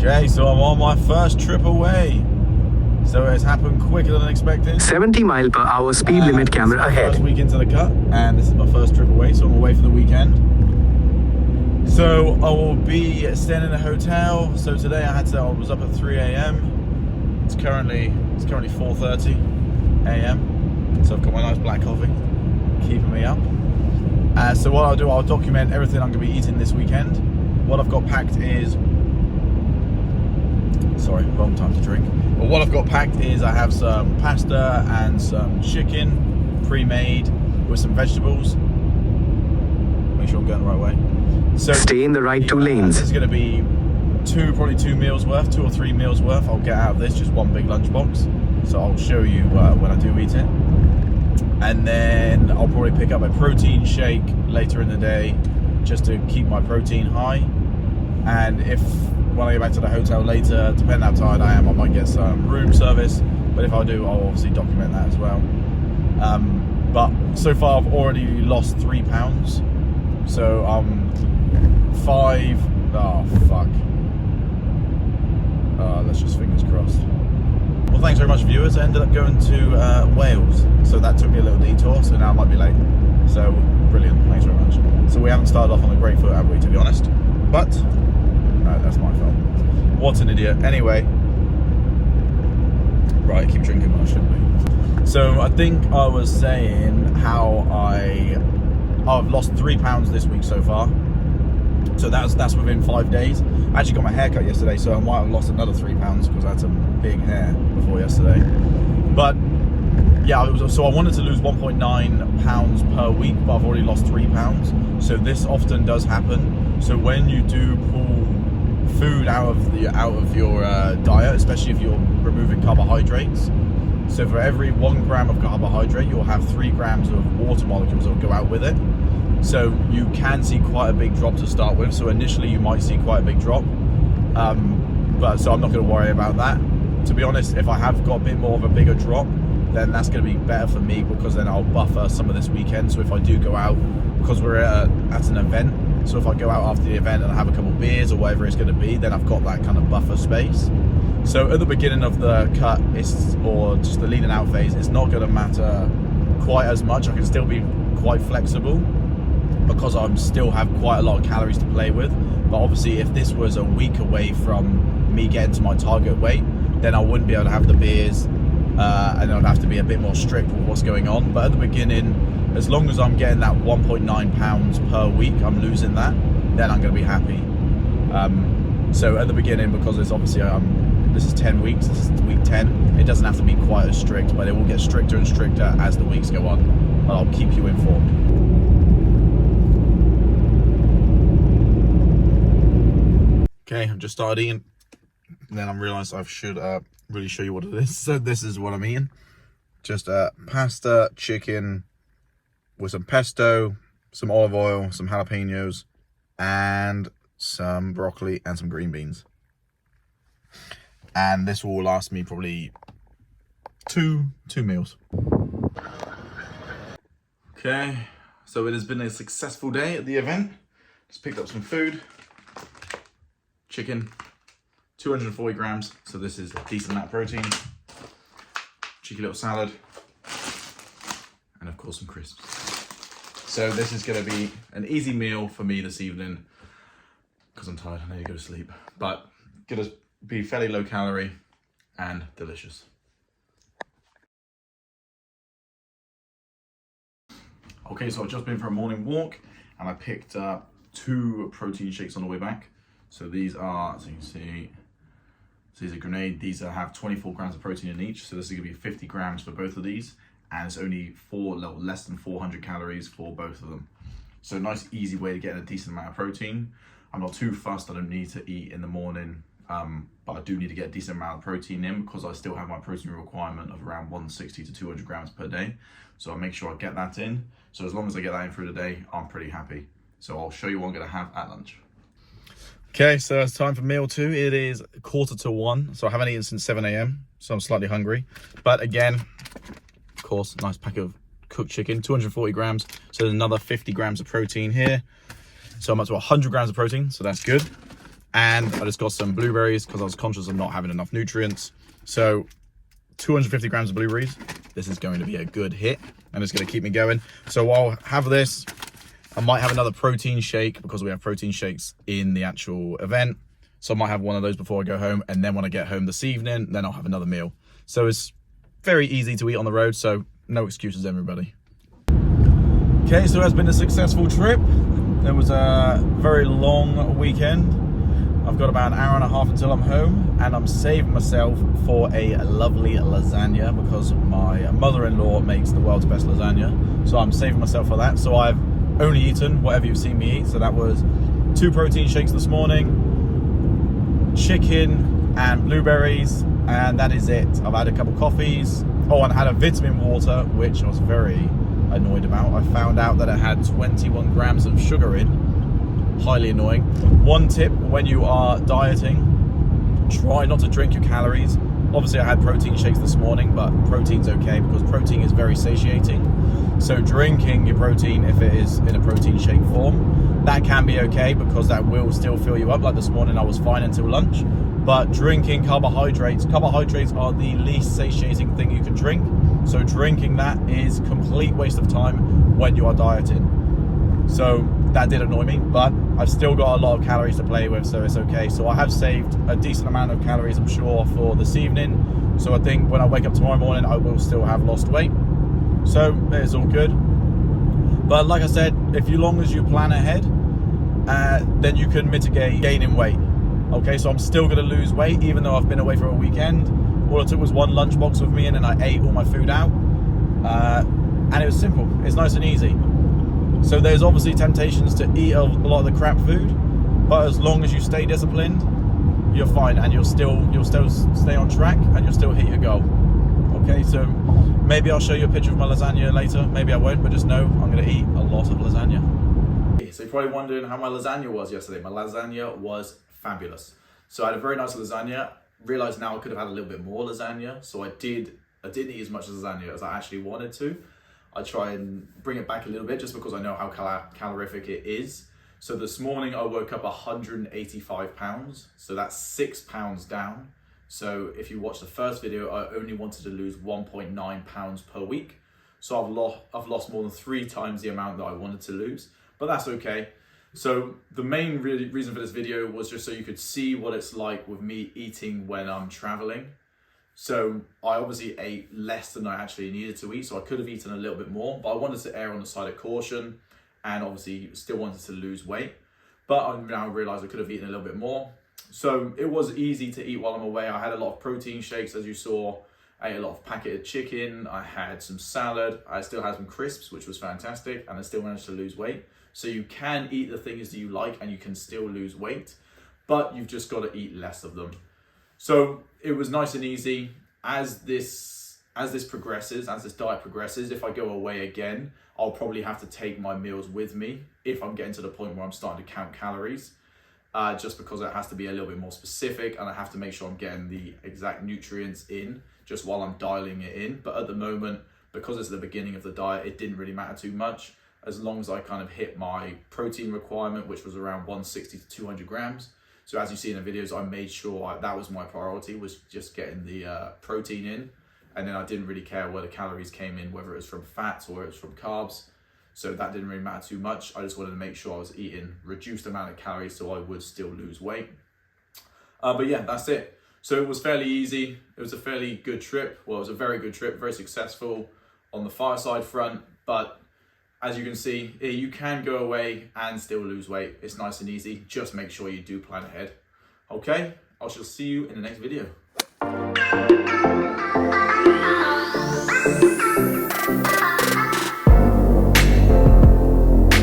Okay, so I'm on my first trip away. So it's happened quicker than expected. 70 mile per hour speed limit camera ahead. First week into the cut, and this is my first trip away, so I'm away for the weekend. So I will be staying in a hotel. So today I was up at 3 a.m. It's currently 4:30 a.m. So I've got my nice black coffee, keeping me up. So what I'll do, I'll document everything I'm going to be eating this weekend. What I've got packed is, sorry, wrong time to drink. But what I've got packed is I have some pasta and some chicken, pre-made, with some vegetables. Make sure I'm going the right way. So stay in the right 2 lanes. This is going to be probably 2 meals worth, 2 or 3 meals worth. I'll get out of this, just one big lunchbox. So I'll show you when I do eat it. And then I'll probably pick up a protein shake later in the day, just to keep my protein high. And when I get back to the hotel later, depending how tired I am, I might get some room service. But if I do, I'll obviously document that as well. But so far I've already lost 3 pounds. So let's just fingers crossed. Well, thanks very much, viewers. I ended up going to Wales, so that took me a little detour, so now I might be late. So brilliant, thanks very much. So we haven't started off on a great foot, have we, to be honest? But no, that's my fault. What an idiot. Anyway, right, keep drinking when I shouldn't be. So I think I was saying how I've lost 3 pounds this week so far. So that's within 5 days. I actually got my hair cut yesterday, so I might have lost another 3 pounds because I had some big hair before yesterday. But yeah, so I wanted to lose 1.9 pounds per week, but I've already lost 3 pounds. So this often does happen. So when you do pull food out of your diet, especially if you're removing carbohydrates, so for every 1 gram of carbohydrate, you'll have 3 grams of water molecules that will go out with it. So you can see quite a big drop to start with. So initially you might see quite a big drop, but so I'm not going to worry about that. To be honest, if I have got a bit more of a bigger drop, then that's going to be better for me, because then I'll buffer some of this weekend. So if I do go out, because we're at an event, so if I go out after the event and I have a couple of beers or whatever it's going to be, then I've got that kind of buffer space. So at the beginning of the cut, or just the leading out phase, it's not going to matter quite as much. I can still be quite flexible, because I still have quite a lot of calories to play with. But obviously if this was a week away from me getting to my target weight, then I wouldn't be able to have the beers, and I'd have to be a bit more strict with what's going on. But at the beginning, as long as I'm getting that 1.9 pounds per week, I'm losing that, then I'm going to be happy. So at the beginning, because it's obviously this is 10 weeks, this is week 10, it doesn't have to be quite as strict, but it will get stricter and stricter as the weeks go on. But I'll keep you informed. Okay, I've just started eating, and then I realised I should really show you what it is. So this is what I'm eating. Just pasta, chicken, with some pesto, some olive oil, some jalapenos, and some broccoli and some green beans. And this will last me probably two meals. Okay, so it has been a successful day at the event. Just picked up some food. Chicken, 240 grams, so this is a decent amount of protein. Cheeky little salad, and of course some crisps. So this is going to be an easy meal for me this evening, because I'm tired, I need to go to sleep. But going to be fairly low calorie and delicious. Okay, so I've just been for a morning walk, and I picked up 2 protein shakes on the way back. So these are, as you can see, so these are Grenade. These have 24 grams of protein in each. So this is gonna be 50 grams for both of these. And it's only less than 400 calories for both of them. So nice, easy way to get a decent amount of protein. I'm not too fussed, I don't need to eat in the morning, but I do need to get a decent amount of protein in, because I still have my protein requirement of around 160 to 200 grams per day. So I'll make sure I get that in. So as long as I get that in through the day, I'm pretty happy. So I'll show you what I'm gonna have at lunch. Okay, so it's time for meal 2. It is 1:45, so I haven't eaten since 7 a.m, so I'm slightly hungry. But again, of course, nice pack of cooked chicken, 240 grams. So there's another 50 grams of protein here. So I'm up to 100 grams of protein, so that's good. And I just got some blueberries because I was conscious of not having enough nutrients. So 250 grams of blueberries. This is going to be a good hit and it's going to keep me going. So I'll have this. I might have another protein shake because we have protein shakes in the actual event. So I might have one of those before I go home. And then when I get home this evening, then I'll have another meal. So it's very easy to eat on the road. So no excuses, everybody. Okay, so it has been a successful trip. It was a very long weekend. I've got about an hour and a half until I'm home, and I'm saving myself for a lovely lasagna because my mother-in-law makes the world's best lasagna. So I'm saving myself for that. So I've only eaten whatever you've seen me eat. So that was 2 protein shakes this morning, chicken and blueberries, and that is it. I've had a couple coffees. Oh, and I had a vitamin water, which I was very annoyed about. I found out that it had 21 grams of sugar in. Highly annoying. One tip when you are dieting, try not to drink your calories. Obviously I had protein shakes this morning, but protein's okay because protein is very satiating. So drinking your protein, if it is in a protein shake form, that can be okay because that will still fill you up. Like this morning I was fine until lunch. But drinking carbohydrates are the least satiating thing you can drink. So drinking that is complete waste of time when you are dieting. So that did annoy me, but I've still got a lot of calories to play with, so it's okay. So I have saved a decent amount of calories, I'm sure, for this evening. So I think when I wake up tomorrow morning, I will still have lost weight. So it is all good. But like I said, if you long as you plan ahead, then you can mitigate gaining weight. Okay, so I'm still gonna lose weight, even though I've been away for a weekend. All it took was 1 lunchbox with me, and then I ate all my food out. And it was simple, it's nice and easy. So there's obviously temptations to eat a lot of the crap food, but as long as you stay disciplined, you're fine, and you'll still stay on track, and you'll still hit your goal. Okay, so maybe I'll show you a picture of my lasagna later. Maybe I won't, but just know I'm gonna eat a lot of lasagna. So you're probably wondering how my lasagna was yesterday. My lasagna was fabulous. So I had a very nice lasagna. Realized now I could have had a little bit more lasagna, so I didn't eat as much lasagna as I actually wanted to. I try and bring it back a little bit just because I know how calorific it is. So this morning I woke up 185 pounds. So that's 6 pounds down. So if you watch the first video, I only wanted to lose 1.9 pounds per week. So I've lost more than 3 times the amount that I wanted to lose, but that's okay. So the main reason for this video was just so you could see what it's like with me eating when I'm traveling. So I obviously ate less than I actually needed to eat, so I could have eaten a little bit more, but I wanted to err on the side of caution and obviously still wanted to lose weight. But I now realized I could have eaten a little bit more. So it was easy to eat while I'm away. I had a lot of protein shakes, as you saw. I ate a lot of packeted chicken. I had some salad. I still had some crisps, which was fantastic, and I still managed to lose weight. So you can eat the things that you like and you can still lose weight, but you've just got to eat less of them. So it was nice and easy. As this progresses, as this diet progresses, if I go away again, I'll probably have to take my meals with me if I'm getting to the point where I'm starting to count calories, just because it has to be a little bit more specific and I have to make sure I'm getting the exact nutrients in just while I'm dialing it in. But at the moment, because it's the beginning of the diet, it didn't really matter too much. As long as I kind of hit my protein requirement, which was around 160 to 200 grams. So as you see in the videos, I made sure that was my priority, was just getting the protein in. And then I didn't really care where the calories came in, whether it was from fats or it was from carbs. So that didn't really matter too much. I just wanted to make sure I was eating reduced amount of calories so I would still lose weight. But yeah, that's it. So it was fairly easy. It was a fairly good trip. Well, it was a very good trip, very successful on the fireside front. But as you can see, you can go away and still lose weight. It's nice and easy. Just make sure you do plan ahead. Okay, I shall see you in the next video.